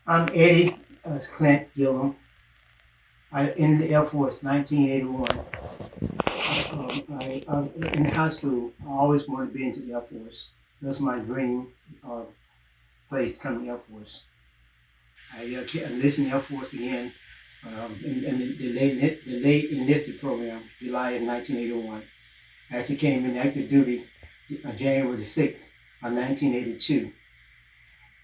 I'm Eddie Clint Gilliam. I in the Air Force 1981. In high school, I always wanted to be into the Air Force. That's my dream uh, place to come to the Air Force. I enlisted in the Air Force again in the late enlisted program, July of 1981. I actually came in active duty January the 6th of 1982.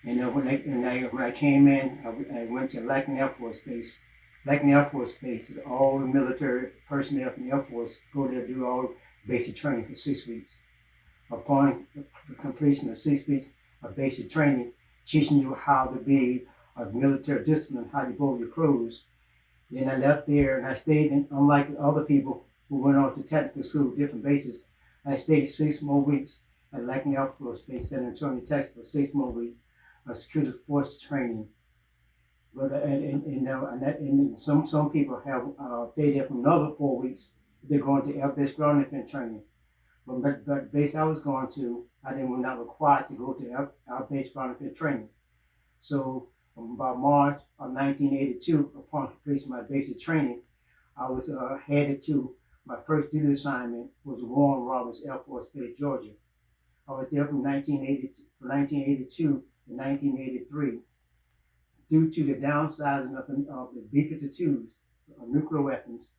And when I came in, I went to Lackland Air Force Base. Lackland Air Force Base is all the military personnel from the Air Force go there to do all basic training for 6 weeks. Upon the completion of 6 weeks of basic training, teaching you how to be a military discipline, how to go your clothes. Then I left there and I stayed, and unlike other people who went on to technical school, different bases, I stayed 6 more weeks at Lackland Air Force Base, San Antonio, Texas, for 6 more weeks of security force training. But and some people have stayed there for another 4 weeks. They're going to air base ground defense training. But the base I was going to, we're not required to go to air base ground defense training. So by March of 1982, upon completion of my basic training, I was headed to my first duty assignment was Warren Robins Air Force Base, Georgia. I was there from 1982 to 1983. Due to the downsizing of the B-52s, nuclear weapons,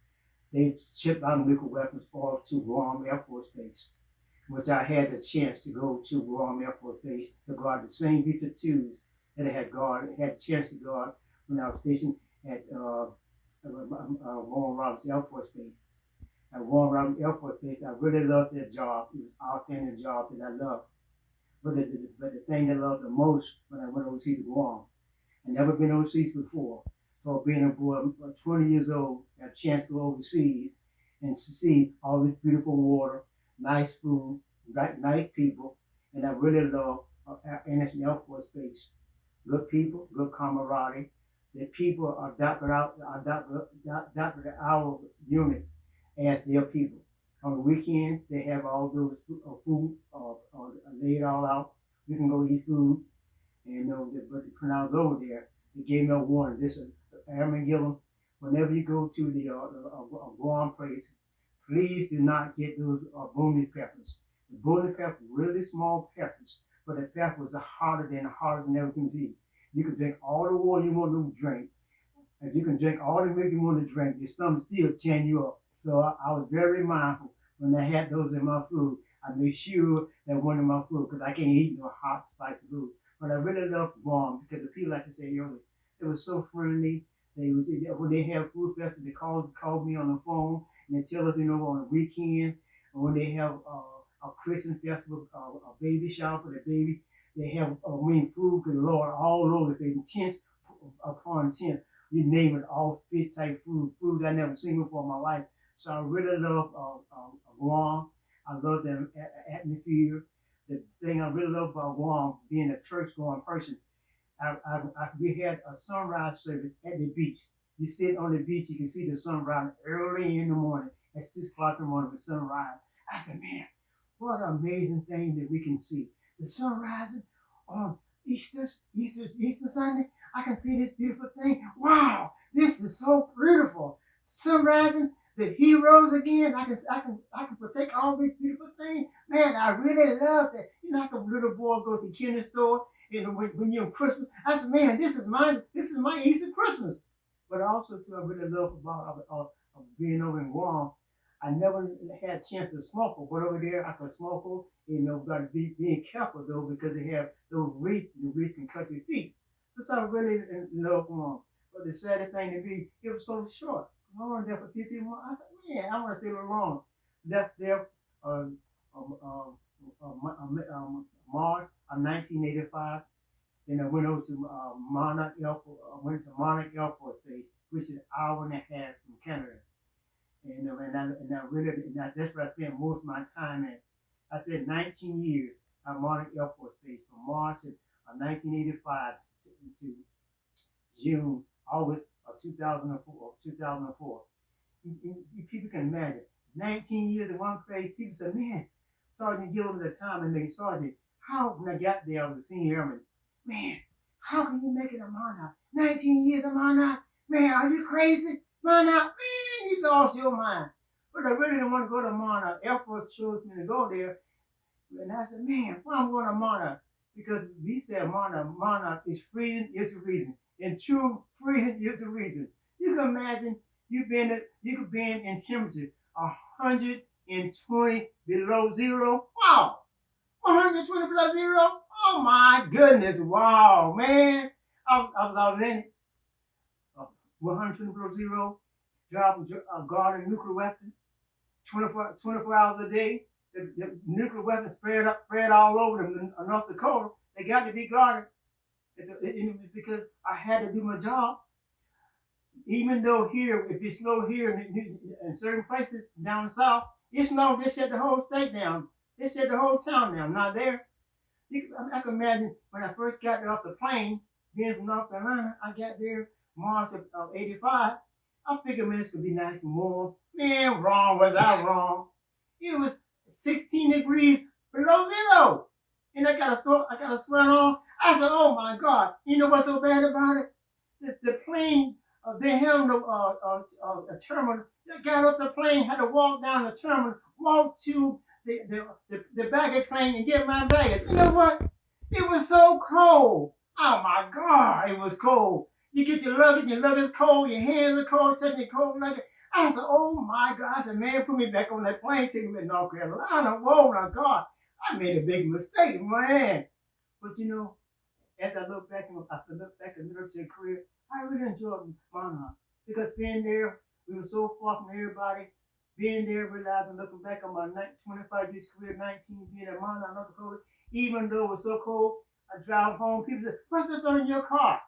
they shipped out nuclear weapons off to Guam Air Force Base, which I had the chance to go to Guam Air Force Base to guard the same B-52s that I had the chance to guard when I was stationed at Warren Robins Air Force Base. At Warren Robins Air Force Base, I really loved that job. It was an outstanding job that I loved. But the thing that I loved the most when I went overseas to Guam, I never been overseas before. So being a boy, 20 years old, got a chance to go overseas and to see all this beautiful water, nice food, nice people, and I really love Anderson Air Force Base. Good people, good camaraderie. The people are adopted our unit as their people. On the weekend, they have all those food laid all out. We can go eat food. And but when I was over there, they gave me a warning. This is Airman Gilliam. Whenever you go to the Guam place, please do not get those bony peppers. The bony peppers, really small peppers, but the peppers are hotter than everything to eat. You can drink all the water you want to drink, and you can drink all the milk you want to drink. Your stomach still can you up. So I was very mindful when I had those in my food. I made sure that one in my food because I can't eat no hot, spicy food. But I really love Guam because the people, like I said earlier, they were so friendly. When they have food festival, they called me on the phone and they tell us, on the weekend, and when they have a Christmas festival, a baby shower for the baby, they have food, good Lord, all over the place, tents upon tents. You name it, all fish type food I never seen before in my life. So I really love Guam. I love the atmosphere. The thing I really love about Guam, being a church-going person, we had a sunrise service at the beach. You sit on the beach, you can see the sunrise early in the morning, at 6 o'clock in the morning, the sunrise. I said, man, what an amazing thing that we can see. The sun rising on Easter Sunday. I can see this beautiful thing. Wow, this is so beautiful. Sun rising, the heroes again. I can partake all these beautiful things. Man, I really love that. Like a little boy go to the candy store, when you're on Christmas. I said, man, this is my Easter Christmas. But also too, I really love about being over in Guam. I never had a chance to smoke, but over there I could smoke. Got to be being careful though because they have those reefs. The reef can cut your feet. So I really love Guam. But the sad thing to be, it was so short. I was there for 15 months. I said, man, I want to stay a little longer. Left there um, um, um, March of 1985. Then I went over to Monarch Air Force Base, which is an hour and a half from Canada. That's where I spent most of my time at. I spent 19 years at Monarch Air Force Base from March of 1985 to June, August of 2004. 2004. People can imagine 19 years in one place. People say, man, Sergeant Gilliam at the time and then Sergeant, how when I got there, I was a senior airman. Man, How can you make it a monarch? 19 years a monarch? Man, are you crazy? Monarch? Man, you lost your mind. But I really didn't want to go to monarch. Air Force chose me to go there. And I said, man, why I'm going to monarch? Because we said monarch is freezing is the reason. And true freezing is the reason. You can imagine you could be in temperature 120 below zero. Wow. 120 below zero? Oh my goodness. Wow, man. I was in 120 below zero, guarding nuclear weapons 24 hours a day. The nuclear weapons spread all over them in North Dakota. They got to be guarded. It's because I had to do my job. Even though here, if it's slow here in certain places down south, it's no, they shut the whole state down. They shut the whole town down. Not there. I can imagine when I first got there off the plane, being from North Carolina, I got there March of 85. I figured, man, this could be nice and warm. Man, wrong. Was I wrong? It was 16 degrees below zero. And I got a sweat on. I said, oh my God. You know what's so bad about it? The plane, they held a terminal. I got off the plane, had to walk down the terminal, walk to the baggage claim and get my baggage. You know what? It was so cold. Oh my God, it was cold. You get your luggage cold, your hands are cold, touching your cold luggage. I said, oh my God. I said, man, put me back on that plane, take me to North Carolina. Whoa, my God. I made a big mistake, man. But you know, as I look back at military career, I really enjoyed Monarch because being there, we were so far from everybody. Being there, realizing, looking back on my 25 years career, 19 being at Monarch, North Dakota, even though it was so cold, I drive home. People say, "What's this on your car?"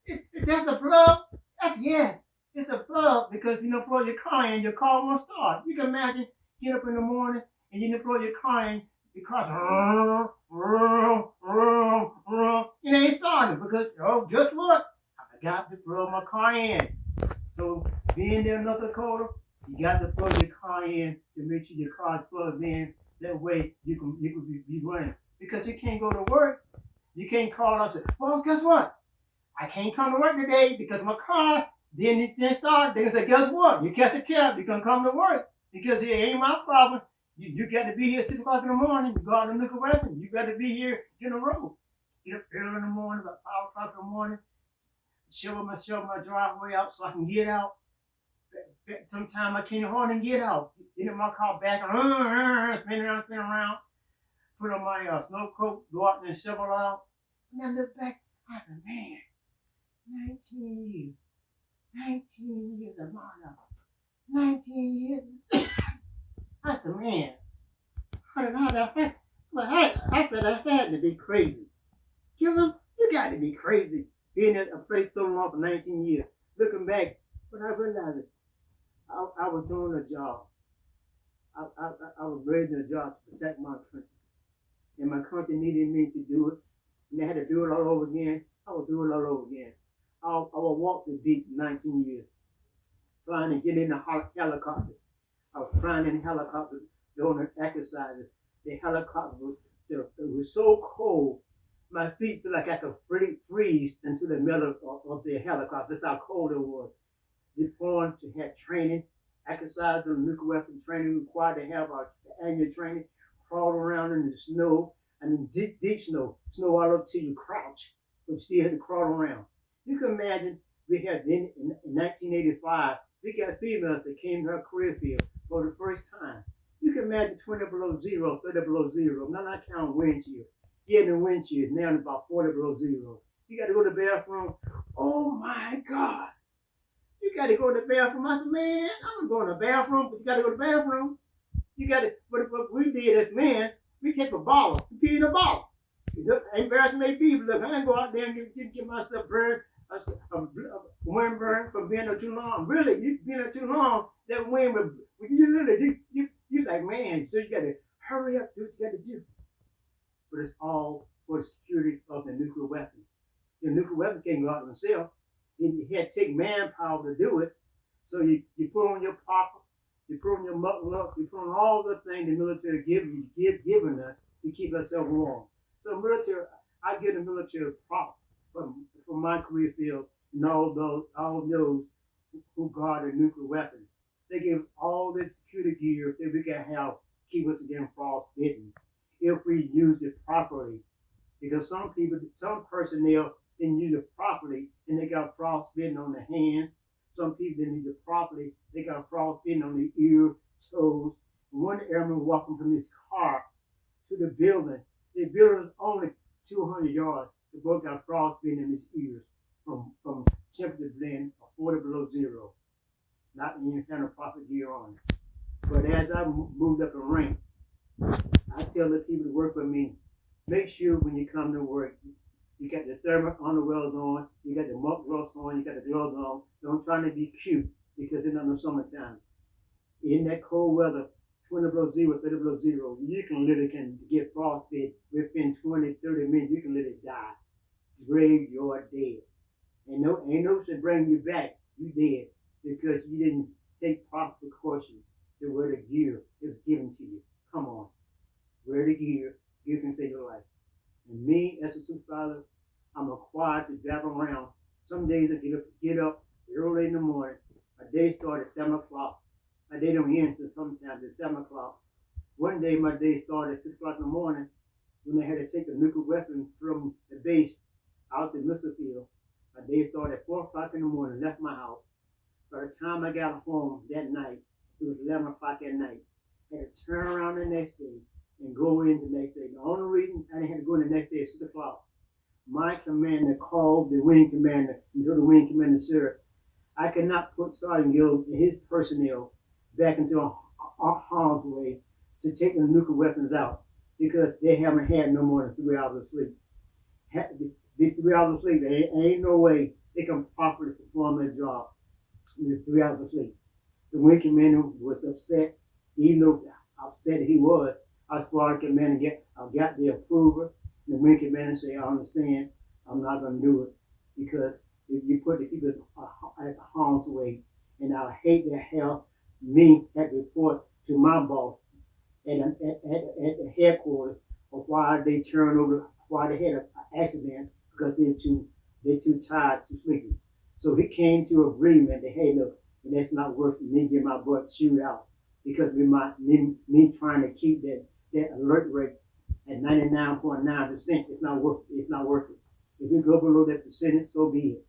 If that's a plug, that's yes. It's a plug because you know, plug your car in, your car won't start. You can imagine get up in the morning and you deploy your car in, your car's it ain't starting because oh, guess what? I got to plug my car in. So being there in North Dakota, you got to plug your car in to make sure your car's plugged in. That way you can be running because you can't go to work. You can't call up and say, well, guess what? I can't come to work today because my car didn't start. They can say, guess what? You catch a cab, you can come to work because it ain't my problem. You got to be here at 6 o'clock in the morning. You go out and look at weapons. You got to be here in the road. Get up early in the morning, about 5 o'clock in the morning, shovel my driveway out so I can get out. Sometimes I can't hardly get out. Get in my car back and spin around. Put on my snow coat, go out and shovel out. And I look back, I said, man, 19 years of Monarch. 19 years. I said, man, how did that happen? Well, I said, I had to be crazy. Gilliam, you got to be crazy. Being at a place so long for 19 years. Looking back, but I realized it. I was doing a job. I was raising a job to protect my country. And my country needed me to do it. And they had to do it all over again. I would do it all over again. I would walk the beach 19 years, trying to get in the helicopter. I was flying in helicopters, doing exercises. The helicopter was so cold, my feet feel like I could freeze into the middle of the helicopter. That's how cold it was. Deploying to have training, exercise on nuclear weapon training, required to have our annual training, crawl around in the snow, deep snow all up to you crouch, but still had to crawl around. You can imagine we had in 1985, we got females that came to our career field for the first time. You can imagine 20 below zero, 30 below zero. I'm not counting wind chill. Yeah, the wind chill is now about 40 below zero. You got to go to the bathroom. Oh my God. You got to go to the bathroom. I said, man, I'm going to the bathroom, but you got to go to the bathroom. You got to, what we did as men, we take a bottle, we pee in a bottle. Embarrassing may be, but look, I ain't go out there and get myself burned, a wind burn from being there too long. Really, you been there too long, that wind will, you like, man, so you got to hurry up, do what you got to do. But it's all for the security of the nuclear weapons. The nuclear weapons can't go out themselves. You had to take manpower to do it. So you put on your parka, you put on your mucklucks, you put on all the things the military given us to keep ourselves warm. So military, I give the military props from my career field and all those who guard the nuclear weapons. They give all this security gear that we can have keep us against frostbitten if we use it properly. Because some personnel didn't use it properly and they got frostbitten on their hands. Some people didn't use it properly, they got frostbitten on their ears, toes. One airman walking from his car to the building. The building was only 200 yards. The boy got frostbitten in his ears from temperature blend of 40 below zero. Not even having proper gear on. But as I moved up the rank, I tell the people that work for me, make sure when you come to work, you got the thermal underwears on, you got the muck gloves on, you got the gloves on. Don't try to be cute because it's not no summertime. In that cold weather, 20 below zero, 30 below zero, you can literally get frostbite within 20, 30 minutes. You can literally die. Grave, you're dead. Ain't no should bring you back. You dead because you didn't take proper precaution to wear the gear that was given to you. Come on, wear the gear. You can save your life. And me, as a supervisor, I'm required to drive around. Some days I get up early in the morning. My day started at 7 o'clock. My day don't end until sometimes at 7 o'clock. One day my day started at 6 o'clock in the morning when they had to take a nuclear weapon from the base out to missile field. My day started at 4 o'clock in the morning, left my house. By the time I got home that night, it was 11 o'clock at night. I had to turn around the next day and go in the next day. The only reason I didn't have to go in the next day at 6 o'clock, my commander called the wing commander and told the wing commander, sir, I cannot put Sergeant Gill and his personnel back into harm's way to take the nuclear weapons out because they haven't had no more than 3 hours of sleep. These 3 hours of sleep, there ain't no way they can properly perform their job with 3 hours of sleep. The wing commander was upset, even though upset he was. Our squad commander got the approval. The wing commander said, I understand, I'm not going to do it because if you put the people at harm's way, and I hate to have me have to report to my boss at the headquarters of why they turned over, why they had an accident because they're too tired to sleep. So he came to agreement that, hey, look, that's not worth me getting my butt chewed out because me trying to keep that alert rate at 99.9%, it's not worth it. If we go below that percentage, so be it.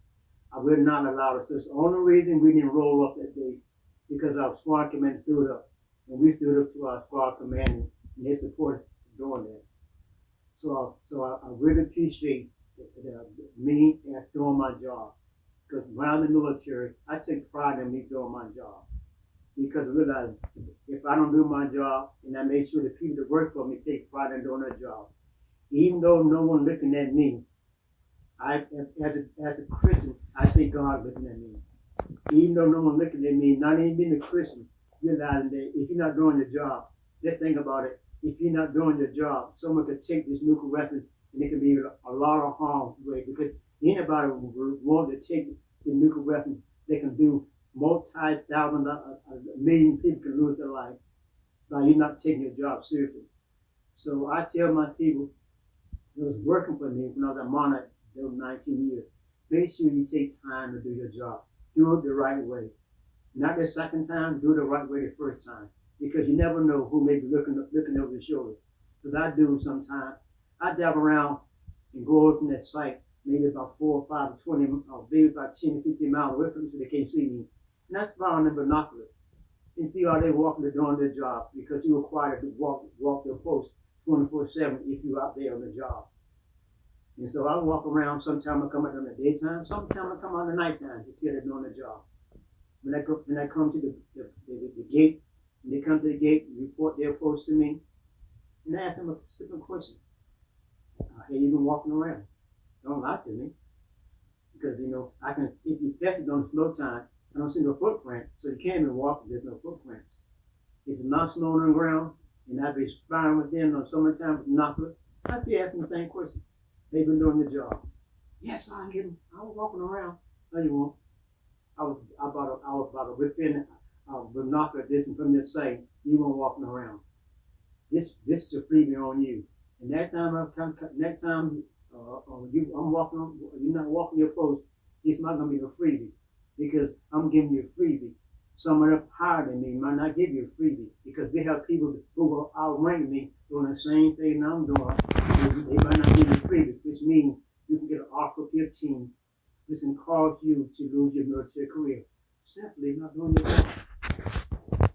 I will not allow it. So it's the only reason we didn't roll up that day because our squad commander stood up. And we stood up to our squad commander and they supported doing that. So I really appreciate me and doing my job. Because when I'm in the military, I take pride in me doing my job. Because I realize if I don't do my job, and I make sure the people that work for me take pride in doing their job. Even though no one looking at me, as a Christian, I say God looking at me. Even though no one looking at me, not even being a Christian, realizing that if you're not doing your job, let's think about it. If you're not doing your job, someone could take this nuclear weapon and it could be a lot of harm to it because anybody would want to take the nuclear weapon, they can do multi-thousand, a million people can lose their life by you not taking your job seriously. So I tell my people that was working for me when I was a monarch, those 19 years, make sure you take time to do your job. Do it the right way. Not the second time, do it the right way the first time. Because you never know who may be looking over your shoulder. Because I do sometimes. I drive around and go over from that site, maybe about 4 or 5 or 20, or maybe about 10 to 15 miles away from them so they can't see me. And that's found in binoculars. And see how they walking, they're doing their job because you're required to walk their post 24/7 if you're out there on the job. And so I walk around, sometimes I come out in the daytime, sometimes I come out in the nighttime to see how they're doing their job. When I come to the gate, and they come to the gate and report their post to me, and I ask them a simple question. Hey, you been walking around? Don't lie to me. Because, I can, if you test it on the slow time, I don't see no footprint, so you can't even walk if there's no footprints. If it's not snowing on the ground, and I've been spying with them on summertime with binoculars, I still ask them the same question. They've been doing their job. Yes, I was walking around. No, you won't. I was about within binocular distance from this site. You weren't walking around. This is a freebie on you. And next time I'm walking on, you're not walking your post, it's not going to be no freebie because I'm giving you a freebie. Someone up higher than me might not give you a freebie because we have people who will outrank me doing the same thing I'm doing. They might not give you a freebie, which means you can get an Article 15. This can cause you to lose your military career. Simply not doing your job.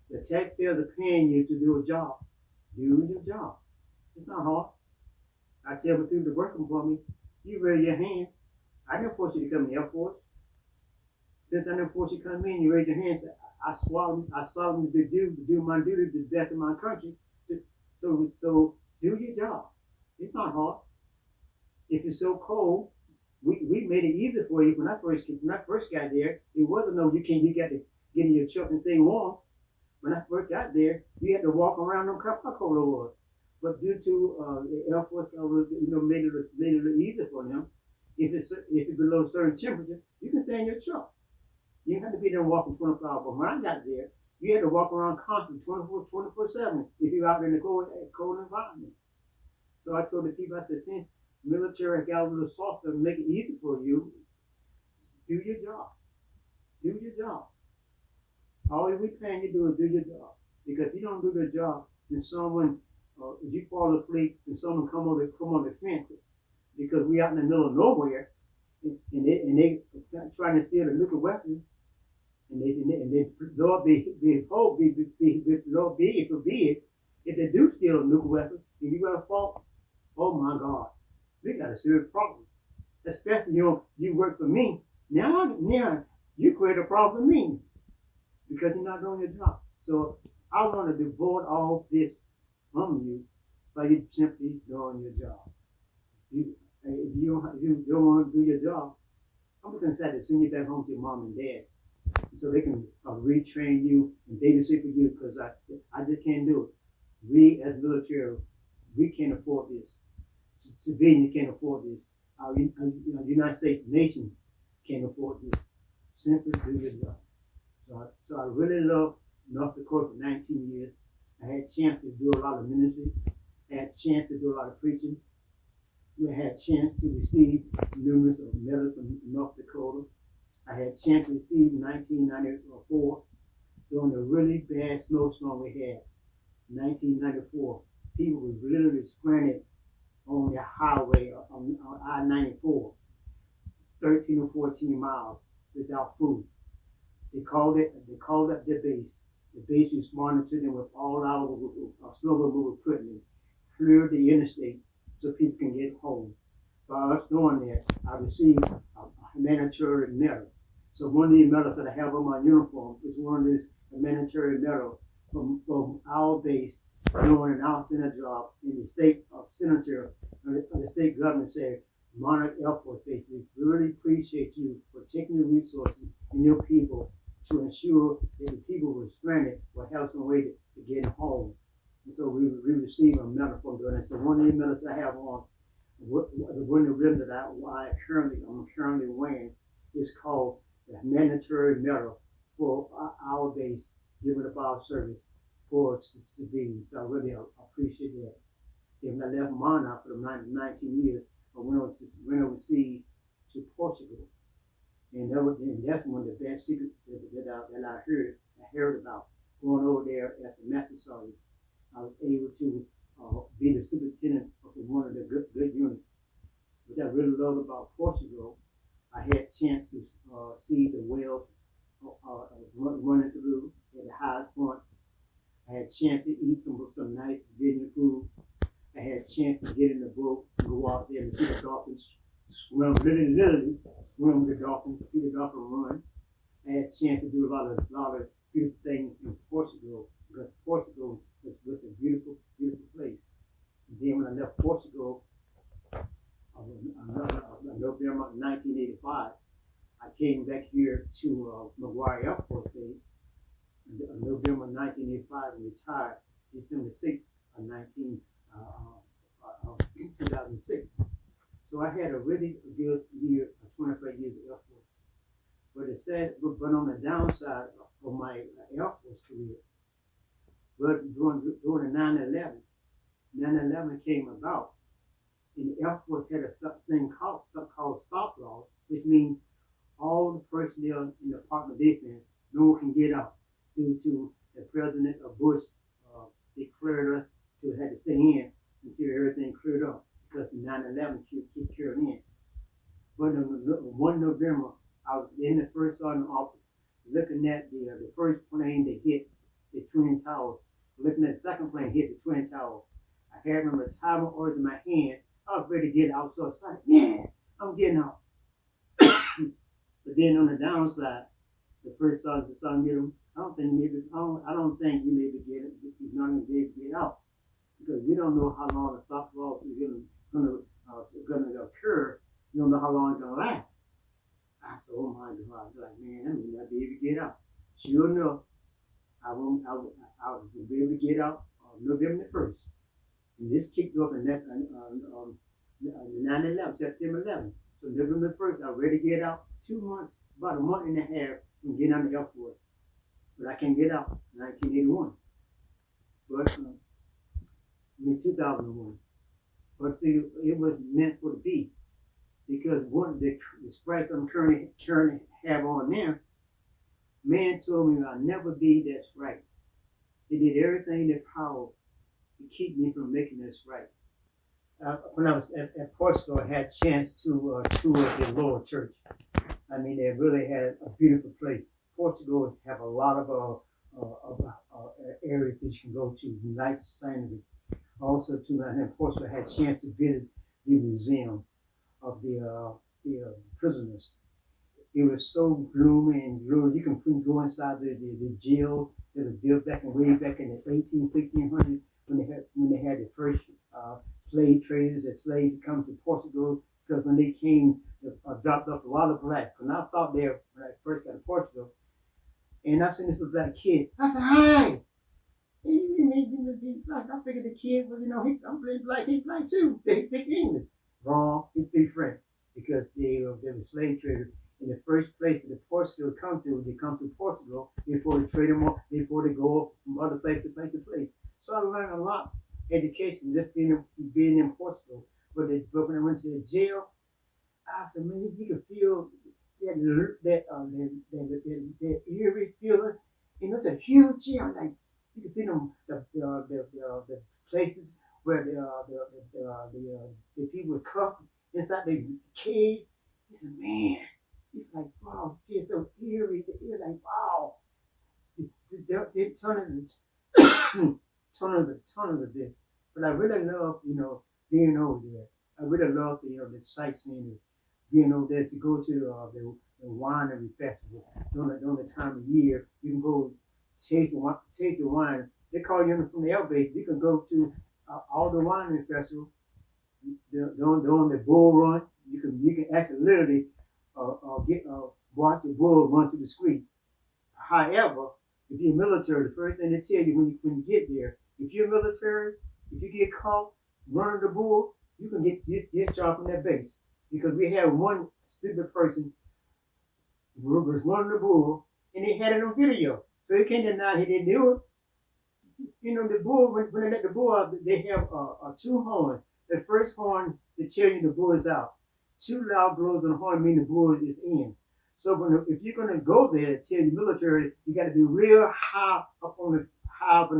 The taxpayers are paying you to do a job. Do your job. It's not hard. I tell the people that working for me, you raise your hand. I didn't force you to come in the Air Force. Since I didn't force you to come in, you raise your hand. I solemnly do my duty to the best of my country. So do your job. It's not hard. If it's so cold, we made it easy for you when I first got there. It wasn't no you got to get in your truck and stay warm. When I first got there, you had to walk around no how cold it was. But due to the Air Force, made it a little easier for them. If it's below a certain temperature, you can stay in your truck. You didn't have to be there walking 24 hours. But when I got there, you had to walk around constantly 24/7 if you're out in the cold environment. So I told the people, I said, since military got a little softer and make it easy for you, do your job. Do your job. All we paying you to do is do your job. Because if you don't do your job, then someone, if you fall asleep, then someone come on the fence, because we out in the middle of nowhere, and they trying to steal a nuclear weapon, and they Lord Lord be it forbid, if they do steal a nuclear weapon, and you got a fault, oh my God, we got a serious problem. Especially you work for me. Now you create a problem for me because you're not doing your job. So I want to devote all this from you by you simply doing your job. If you don't want to do your job, I'm going to to send you back home to your mom and dad so they can retrain you and babysit for you because I just can't do it. We as military, we can't afford this. Civilians can't afford this. Our United States nation can't afford this. Simply do your job. So I really love North Dakota for 19 years. I had a chance to do a lot of ministry. I had a chance to do a lot of preaching. We had a chance to receive numerous medals from North Dakota. I had a chance to receive in 1994 during the really bad snowstorm we had. 1994, people were literally stranded on the highway on I-94, 13 or 14 miles without food. They called up their base. The base responded to them with all our snowmobile equipment, cleared the interstate so people can get home. By us doing that, I received a humanitarian medal. So one of these medals that I have on my uniform is one of these humanitarian medals from our base doing an outstanding job in the state of senator, the state government said, Monarch Air Force Base, we really appreciate you for taking your resources and your people to ensure that the people who were stranded will have some way to get home. And so we received a medal from doing it. So one of the medals I have on, one of the ribbons that I'm currently wearing is called the Humanitarian Medal for our base, giving up our service for civilians. So I really appreciate that. And I left Monarch for the 19 years, I went overseas to Portugal. And that's one of the best secrets that I heard about. Going over there as a master sergeant, I was able to be the superintendent of one of the good units. Which I really love about Portugal, I had a chance to see the whales running through at the highest point. I had a chance to eat some nice Virginia food. I had a chance to get in the boat and go out there and see the dolphins swim, literally swim with the dolphins, see the dolphin run. I had a chance to do a lot of beautiful things in Portugal because Portugal was a beautiful, beautiful place. And then when I left Portugal, November 1985, I came back here to McGuire Air Force Base in November 1985 and retired December 6th of 2006. So I had a really good year, 25 years of Air Force. But on the downside of my Air Force career, but during the 9/11 came about in Air Force had a stuff called stop laws, which means all the personnel in the Department of Defense, no one can get out due to the President of Bush declared us to have to stay in until everything cleared up because the 9/11 keep carrying in. But on 1 November, I was in the first sergeant office looking at the first plane that hit the Twin Towers, looking at the second plane hit the Twin Towers. I had my retirement orders in my hand. I was ready to get out, so I was like, yeah, I'm getting out. But then on the downside, the first sergeant get him. I don't think you maybe get it. You're not going to be able to get out because we don't know how long the stop law is going to occur. You don't know how long it's going to last. I said, oh my God, like man, I may not be able to get out. Sure enough, I was able to get out on November the 1st. And this kicked off in 9/11, September 11th. So November 1st, I was ready to get out. 2 months, about a month and a half from getting out of the Air Force. But I can't get out in 1981. But, 2001. But see, it was meant for the be. Because one of the strike I'm currently have on there, man told me I'll never be that strike. They did everything in their power to keep me from making that strike. When I was at Portugal, I had a chance to tour the Lord Church. I mean, they really had a beautiful place. Portugal have a lot of areas that you can go to, nice scenery. Also, too, in Portugal, I had a chance to visit the museum of the prisoners. It was so gloomy and gloomy. You can go inside the jails that was built way back in the 1600s when they had the first slave traders and slaves come to Portugal because when they came, dropped off a lot of blacks. And I thought when I first got to Portugal, and I seen this little black kid. I said, "Hi." I figured the kid was, I'm black, he's black too. They speak English. Wrong, he speak French because they were slave traders. In the first place that the Portugal come to Portugal before they trade them off, before they go from other place to place to place. So I learned a lot education just being in Portugal. But when I went to the jail, I said, man, you can feel that eerie feeling. It's a huge jail. Like you can see the places where the people were cuffed inside the cave. He said, man, he's like, wow, it's so eerie. You're like, wow. There tons of this. But I really love, being over there. I really love the sightseeing, being over there to go to the winery festival during the time of year. You can go taste the wine. They call you from the air base. You can go to all the winery festival during the bull run. You can actually literally watch the bull run through the street. However, if you're military, the first thing they tell you when you get there, if you're military, if you get caught running the bull, you can get discharged from that base. Because we had one stupid person who was running the bull, and they had it on video. So he can't deny he didn't do it. The bull, when they let the bull out, they have two horns. The first horn, they tell you the bull is out. Two loud blows on the horn mean the bull is in. So if you're going to go there to tell the military, you got to be real high up in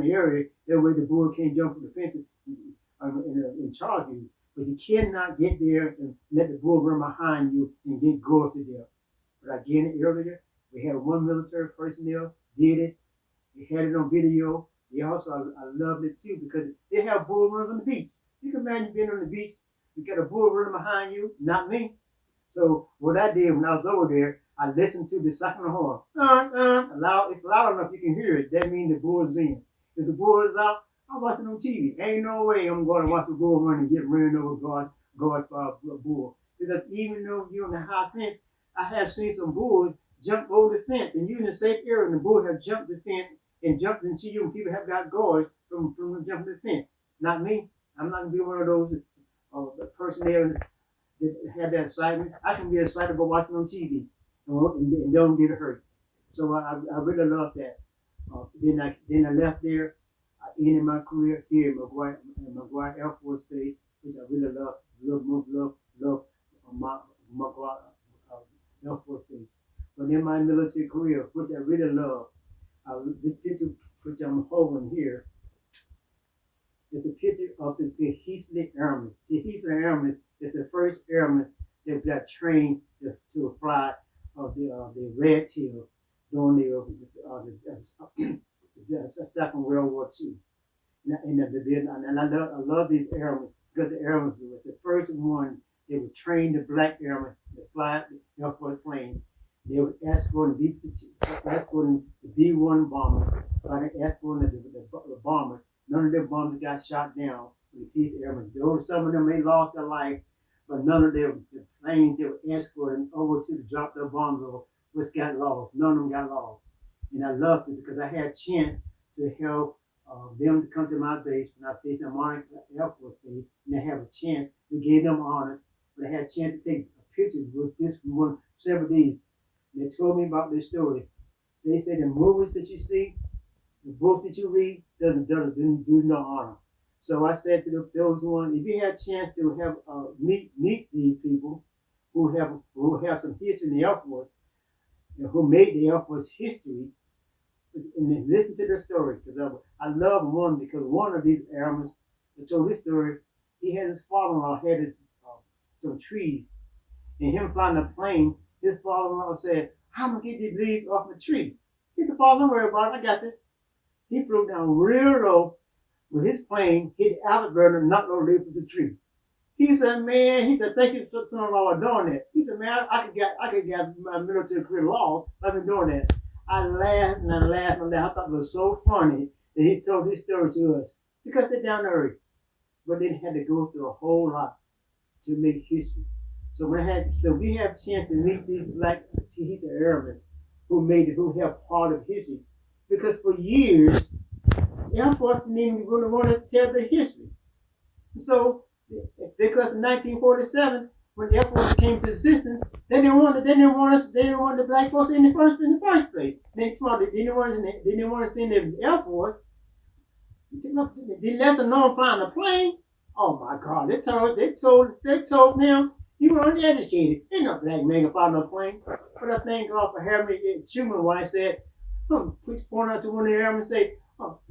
the area. That way the bull can't jump from the fence and charge you. But you cannot get there and let the bull run behind you and get gored to death. But again, earlier, we had one military personnel did it. They had it on video. They also, I loved it too because they have bull runs on the beach. You can imagine being on the beach, you got a bull running behind you, not me. So what I did when I was over there, I listened to the second horn. It's loud enough you can hear it. That means the bull is in. If the bull is out, I'm watching on TV. Ain't no way I'm going to watch the bull run and get ran over guard a bull. Because even though you're on the high fence, I have seen some bulls jump over the fence, and you're in a safe area, and the bull have jumped the fence and jumped into you, and people have got guards from jumping the fence. Not me. I'm not going to be one of those personnel that have that excitement. I can be excited about watching on TV and don't get hurt. So I really love that. Then I left there. I ended my career here in McGuire Air Force Base, which I really love my Air Force base. But in my military career, which I really love, this picture which I'm holding here is a picture of the Tuskegee Airmen. The Tuskegee Airmen is the first airmen that got trained to fly the red tail during the Second World War II. And I love these airmen because the airmen was the first one they would train the black airmen to fly the Air Force plane. They would escort the B-1 bombers, escorting the bombers. None of their bombers got shot down with the peace airmen. Though some of them may lost their life, but none of the planes they were escorting over to drop their bombs over was got lost. None of them got lost. And I loved it because I had a chance to help them to come to my base when I faced the Monarch Air Force Base, and I have a chance to give them honors. But I had a chance to take a picture with this one several days. They told me about this story. They say the movies that you see, the books that you read, doesn't do no honor. So I said to those ones, if you had a chance to have meet these people who have some history in the Air Force, who made the Air Force history, and listen to their story, because I love one because one of these airmen that told his story, he had his father-in-law had some trees, and him flying a plane, his father-in-law said, "I'm gonna get these leaves off the tree." He said, "Father, don't worry about it, I got it." He flew down real low with his plane, hit the outburner, and knocked those leaves off the tree. He said, "Man," he said, "thank you for son-in-law doing that." He said, "Man, I could get my military career lost. I've been doing that." I laughed and I laughed and I laughed. I thought it was so funny that he told this story to us because they're down to earth, but they had to go through a whole lot to make history. So we have a chance to meet these black Tuskegee Airmen who have part of history, because for years the Air Force didn't even really want us to tell their history. So because in 1947, when the Air Force came to existence, they didn't want the black folks in the first place. They didn't want to send the Air Force. The lesser known flying a plane. Oh my God! They told them you were uneducated. Ain't no black man can fly no plane. But I thank God for Harry Truman's wife said, please point out to one of the airmen and say,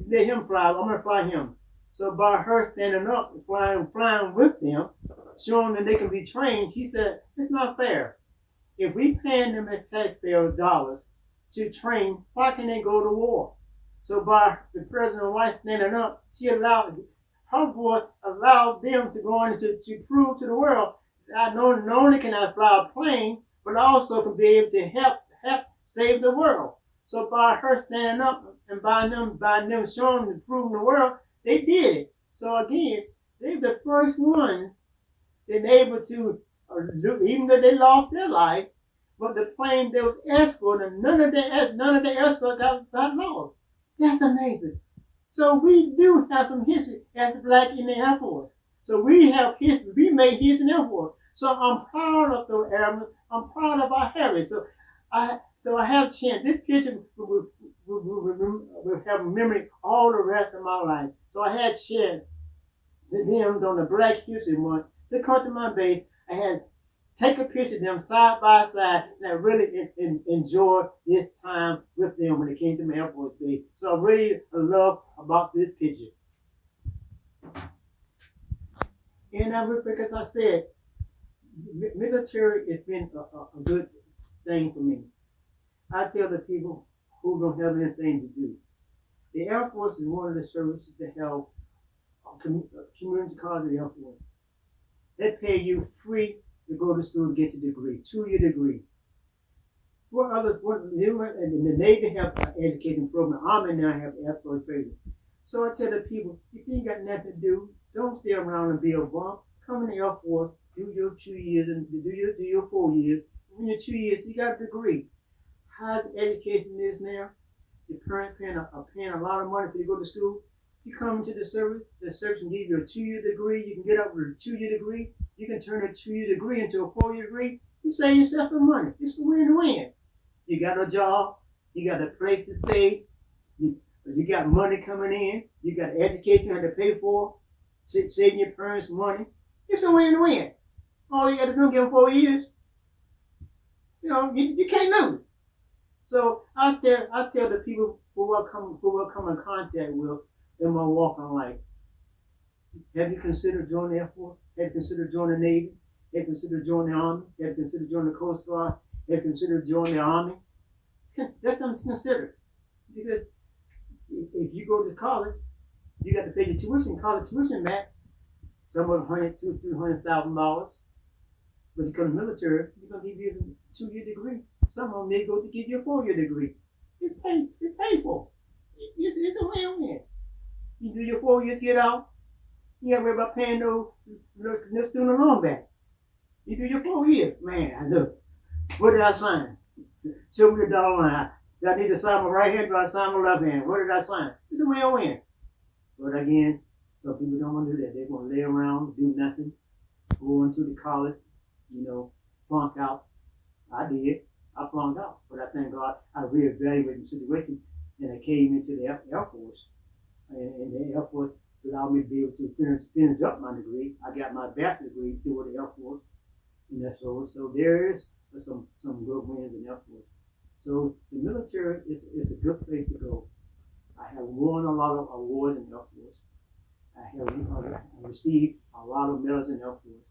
let him fly. I'm gonna fly him. So by her standing up and flying with them, showing that they can be trained, she said, it's not fair. If we paying them as taxpayer dollars to train, why can't they go to war? So by the president's wife standing up, her voice allowed them to go in to prove to the world that not only can I fly a plane, but also can be able to help save the world. So by her standing up and by them showing and proving the world, they did it. So again, they're the first ones that were able to, even though they lost their life, but the plane they was escorting, none of the escorts got lost. That's amazing. So we do have some history as black in the Air Force. So we have history. We made history in the Air Force. So I'm proud of those airmen. I'm proud of our heritage. So I have a chance. This picture will have a memory all the rest of my life. So I had a chance to them on the Black History Month to come to my base. I had take a picture of them side by side, and I really enjoyed this time with them when it came to my Air Force Base. So I really love about this picture. And because I said, military has been a good thing for me. I tell the people who don't have anything to do. The Air Force is one of the services to help community college of the Air Force. They pay you free to go to school to get your degree, 2-year degree. And the Navy have an education program. Army now have Air Force training. So I tell the people, if you ain't got nothing to do, don't stay around and be a bum. Come in the Air Force, do your 2 years and do your 4 years. In your 2 years, you got a degree. How's education is now? The parents are paying a lot of money for you to go to school. You come into the service can give you a 2-year degree. You can get up with a 2-year degree. You can turn a 2-year degree into a 4-year degree. You save yourself some money. It's a win-win. You got a job. You got a place to stay. You got money coming in. You got education you have to pay for. Saving your parents money. It's a win-win. All you got to do is give them 4 years. You can't lose. So I tell the people who will come in contact with in my walk in life, have you considered joining the Air Force? Have you considered joining the Navy? Have you considered joining the Army? Have you considered joining the Coast Guard? Have you considered joining the Army? That's something to consider. Because if you go to college, you got to pay your tuition, college tuition back, somewhere $100,000 to $300,000. But you come to the military, you're gonna give you a 2-year degree. Some of them may go to give you a 4-year degree. It's paid for. It's a win-win. You do your 4 years, get out. You gotta worry about paying no student loan back. You do your 4 years. Man, I know. What did I sign? Show me the dollar line. Do I need to sign my right hand? Do I sign my left hand? What did I sign? It's a win-win. But again, some people don't want to do that. They want to lay around, do nothing, go into the college, flunk out. I did. I flunked out. But I thank God I reevaluated the situation and I came into the Air Force. And the Air Force allowed me to be able to finish up my degree. I got my bachelor's degree through the Air Force. And that's all. So there is some good wins in the Air Force. So the military is a good place to go. I have won a lot of awards in the Air Force. I have received a lot of medals in the Air Force.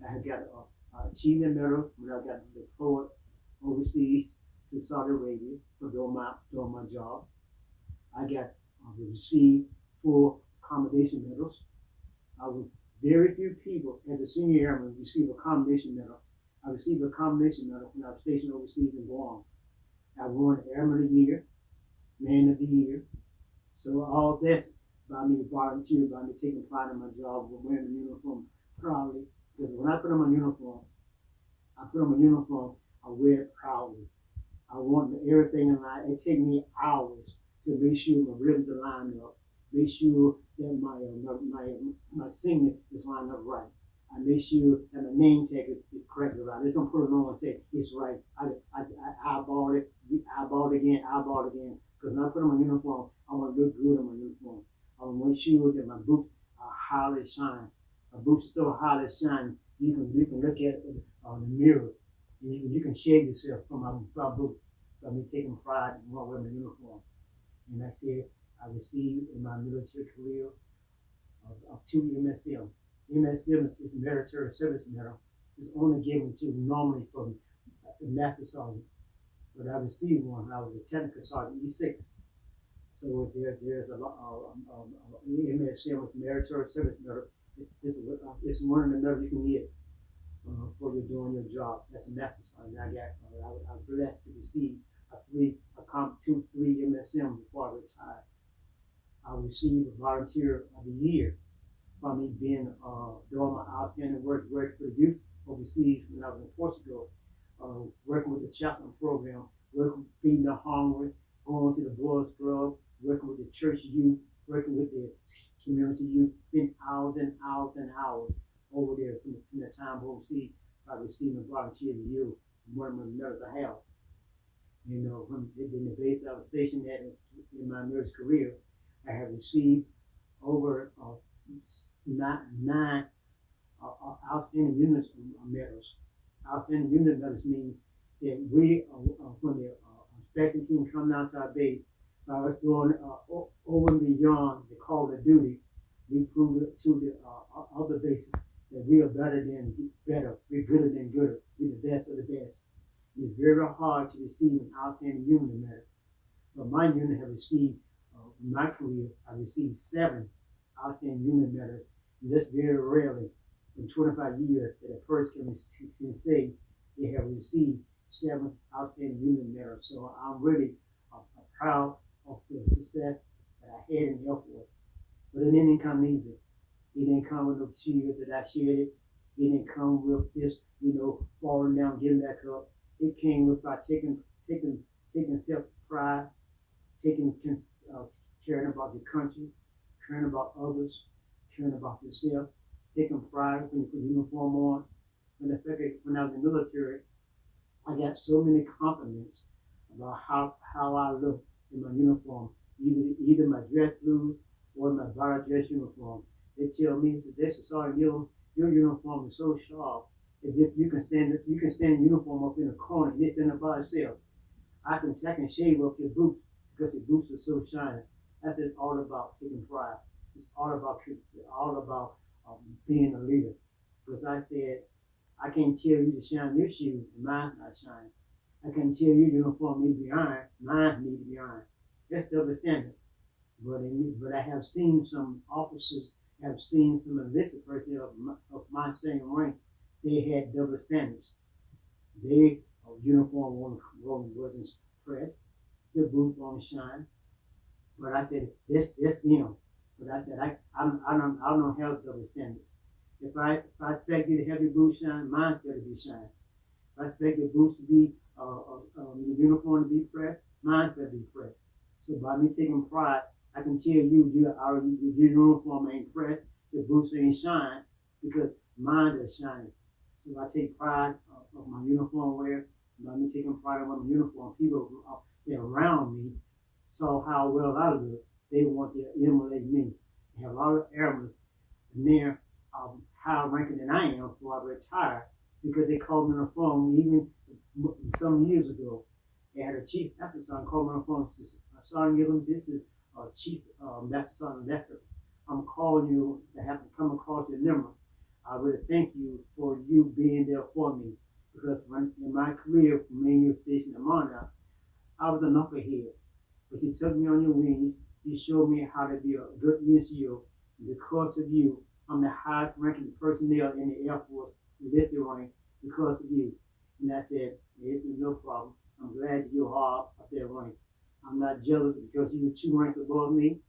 I have got an achievement medal when I got deployed overseas to Saudi Arabia for doing my job. I got received full accommodation medals. I was very few people as a senior airman receive a commendation medal. I received a commendation medal when I was stationed overseas in Guam. I won Airman of the Year, Man of the Year. So all that's by me volunteer, by me taking pride in my job, wearing the uniform proudly. Because when I put on my uniform, I wear it proudly. I want everything in line. It takes me hours to make sure my ribbons are lined up, make sure that my signet is lined up right. I make sure that my name tag is correctly right. I just don't put it on and say it's right. I eyeball it, eyeball it again. Because when I put on my uniform, I want to look good on my uniform. I want to make sure that my boots are highly shine. My boots are so highly shine, you can look at it on the mirror. And you can shave yourself from my boots. So I'm taking pride in wearing my uniform. And I said, I received in my military career of 2 MSM. MSM is a military service medal. It's only given to normally from the Master Sergeant. But I received one when I was a technical sergeant, E6. So there's a lot MSM is military service medal. It's one of the medals you can get for you doing your job. That's a Master Sergeant. I was blessed to receive three MSM before I retired. I received a Volunteer of the Year from me being doing my outstanding work for the youth overseas when I was in Portugal, working with the chaplain program, working feeding the hungry, going to the Boys Club, working with the church youth, working with the community youth, spent hours and hours and hours over there from the time overseas. I received a Volunteer of the Year, one of my medals I have. From the base I was stationed at in my nurse career, I have received over 9 outstanding unit medals. Outstanding unit medals mean that we, when the inspection team come down to our base, by us doing over and beyond the call of duty, we prove it to the other bases that we are better than better, we're gooder than gooder, we're the best of the best. It's very hard to receive an outstanding unit medal. But my unit have received, in my career, I received 7 outstanding unit medals. And that's very rarely in 25 years that a person can say they have received 7 outstanding unit medals. So I'm really proud of the success that I had in the Air Force. But it didn't come easy. It didn't come with the cheers that I shared it. It didn't come with this, falling down, getting back up. It came with by taking self-pride, caring about your country, caring about others, caring about yourself, taking pride when you put the uniform on. When I was in the military, I got so many compliments about how I look in my uniform, either my dress blues or my volunteer dress uniform. They tell me, this is Sergeant Gilliam, Your uniform is so sharp, as if you can stand uniform up in a corner, and it's in by itself. I can shave up your boots because your boots are so shiny. That's it all about taking pride. It's all about being a leader. Because I said, I can't tell you to shine your shoes, and mine's not shining. I can't tell you your uniform needs to be ironed, mine needs to be ironed. That's double standard. But I have seen some officers, have seen some enlisted personnel of my same rank. They had double standards. Their uniform wasn't pressed. Their boots won't shine. But I said, that's them. But I said, I don't have double standards. If I expect you to have your boots shine, mine's got to be shine. If I expect your boots to be, your uniform to be pressed, mine's got to be pressed. So by me taking pride, I can tell you, your uniform ain't pressed, your boots ain't shine, because mine is shining. So I take pride of my uniform wear. By me taking pride of my uniform, people that around me saw how well I look. They want to emulate me. I have a lot of airmen, and they're higher ranking than I am before I retired, because they called me on the phone even some years ago. They had a chief master sergeant called me on the phone and said, Sergeant Gilliam, this is Chief Master Sergeant Lester. I'm calling you to have to come across your number. I really thank you for you being there for me, because when, in my career from main station to Monarch, I was a knucklehead. But you took me on your wings. You showed me how to be a good NCO. Because of you, I'm the highest ranking personnel in the Air Force enlisted rank because of you. And I said, there's no problem. I'm glad you are up that rank. I'm not jealous because you were 2 ranks above me,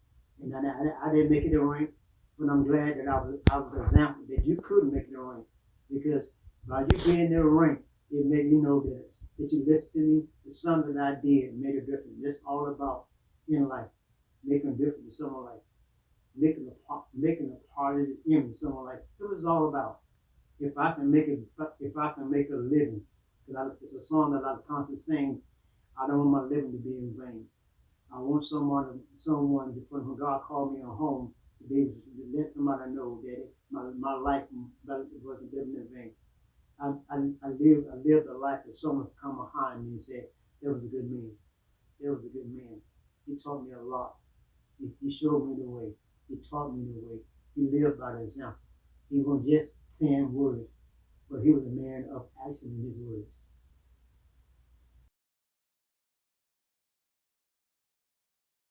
and I didn't make it a rank. But I'm glad that I was an example that you couldn't make it a rank, because by you being in the rank, it made you know that you listened to me. The something that I did made a difference. That's all about in life, making a difference in someone's life, making a positive image in someone's life. That's what it's all about. If I can make a living, because it's a song that I constantly sing. I don't want my living to be in vain. I want someone when God called me a home, to be able to let somebody know that my life wasn't living in vain. I lived a life that someone could come behind me and say, that was a good man. That was a good man. He taught me a lot. He showed me the way. He taught me the way. He lived by the example. He wasn't just saying words, but he was a man of action in his words.